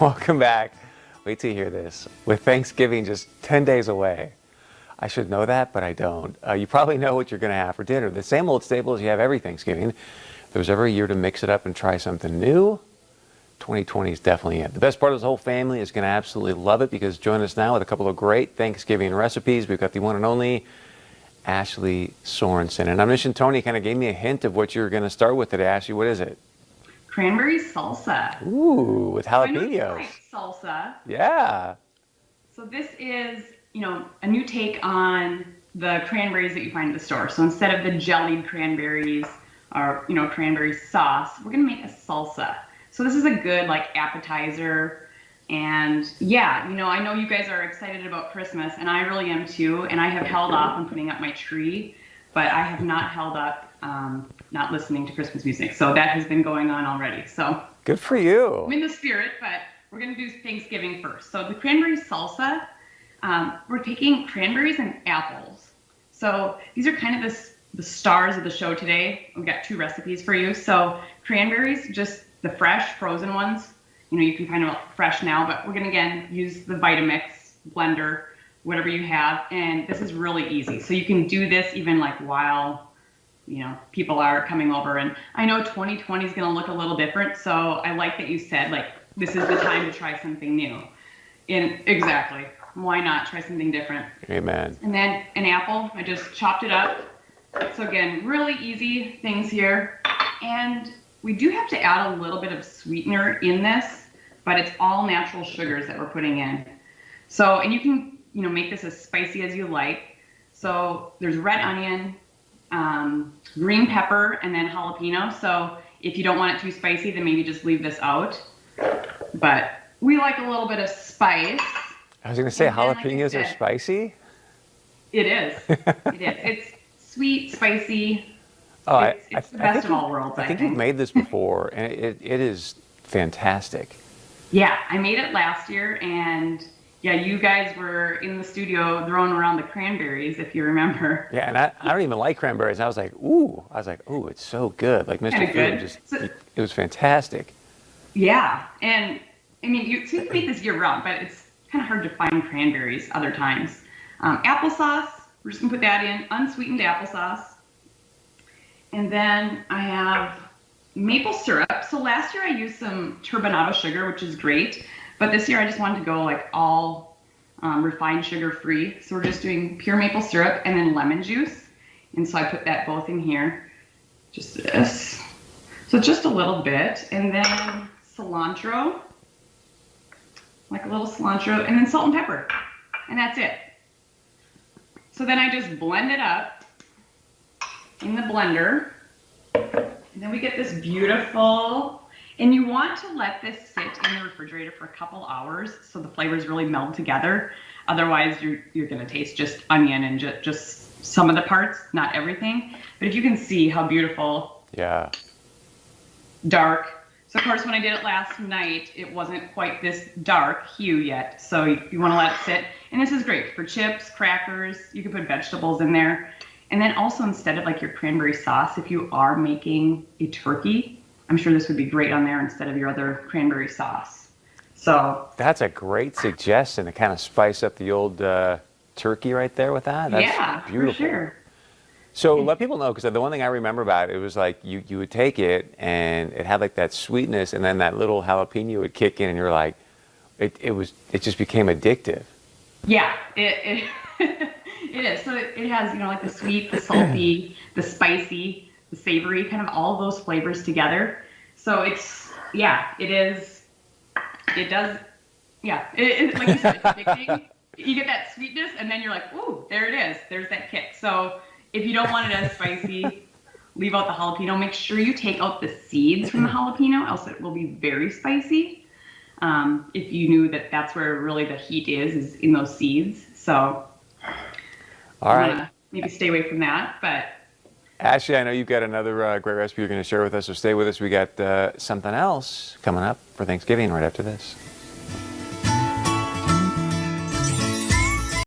Welcome back. Wait till you hear this. With Thanksgiving just 10 days away, I should know that, but I don't. You probably know what you're going to have for dinner. The same old staples you have every Thanksgiving. If there was ever a year to mix it up and try something new, 2020 is definitely it. The best part is the whole family is going to absolutely love it, because join us now with a couple of great Thanksgiving recipes. We've got the one and only Ashley Sorensen. And Omniscient Tony kind of gave me a hint of what you're going to start with today. Ashley, what is it? Cranberry salsa. Ooh, with jalapenos. I know you like salsa. Yeah. So this is, a new take on the cranberries that you find at the store. So instead of the jellied cranberries or, cranberry sauce, we're going to make a salsa. So this is a good appetizer. And yeah, I know you guys are excited about Christmas, and I really am too. And I have held off on putting up my tree, but I have not held up not listening to Christmas music. So that has been going on already. So good for you. I'm in the spirit, but we're going to do Thanksgiving first. So the cranberry salsa, we're taking cranberries and apples. So these are kind of the stars of the show today. We've got two recipes for you. So cranberries, just the fresh frozen ones. You can find them fresh now, but we're going to, again, use the Vitamix blender, whatever you have. And this is really easy. So you can do this even while, people are coming over. And I know 2020 is going to look a little different. So I like that you said, this is the time to try something new. And exactly. Why not try something different? Amen. And then an apple, I just chopped it up. So again, really easy things here. And we do have to add a little bit of sweetener in this, but it's all natural sugars that we're putting in. So, and you can, make this as spicy as you like. So there's red onion, green pepper, and then jalapeno. So if you don't want it too spicy, then maybe just leave this out. But we like a little bit of spice. I was going to say, jalapenos are spicy? It is. It is. It's sweet, spicy. Oh, it's the best of all worlds, I think. You've made this before, and it is fantastic. Yeah, I made it last year, and yeah, you guys were in the studio throwing around the cranberries, if you remember. Yeah, and I don't even like cranberries. I was like, ooh, it's so good. Like Mr. Food, it was fantastic. Yeah, and I mean, you can make this year round, but it's kind of hard to find cranberries other times. Applesauce, we're just gonna put that in, unsweetened applesauce. And then I have maple syrup. So last year I used some turbinado sugar, which is great. But this year I just wanted to go all refined sugar free. So we're just doing pure maple syrup and then lemon juice. And so I put that both in here. Just this. So just a little bit. And then cilantro. Like a little cilantro. And then salt and pepper. And that's it. So then I just blend it up in the blender, and then we get this beautiful, and you want to let this sit in the refrigerator for a couple hours so the flavors really meld together. Otherwise you're going to taste just onion and just some of the parts, not everything. But if you can see how beautiful, yeah, dark. So of course when I did it last night, it wasn't quite this dark hue yet, so you want to let it sit. And this is great for chips, crackers. You can put vegetables in there. And then also, instead of your cranberry sauce, if you are making a turkey, I'm sure this would be great on there instead of your other cranberry sauce. So that's a great suggestion to kind of spice up the old turkey right there with that. That's beautiful. For sure. So let people know, because the one thing I remember about it was you would take it and it had that sweetness, and then that little jalapeno would kick in, and you're like, it just became addictive. Yeah, it It is. So it has, the sweet, the salty, the spicy, the savory, kind of all of those flavors together. So it's, it is, it does, like you said, it's addicting. You get that sweetness, and then you're like, ooh, there it is. There's that kick. So if you don't want it as spicy, leave out the jalapeno. Make sure you take out the seeds from the jalapeno, else it will be very spicy. If you knew that that's where really the heat is in those seeds. So all right. Maybe stay away from that, but. Ashley, I know you've got another great recipe you're going to share with us, so stay with us. We got something else coming up for Thanksgiving right after this.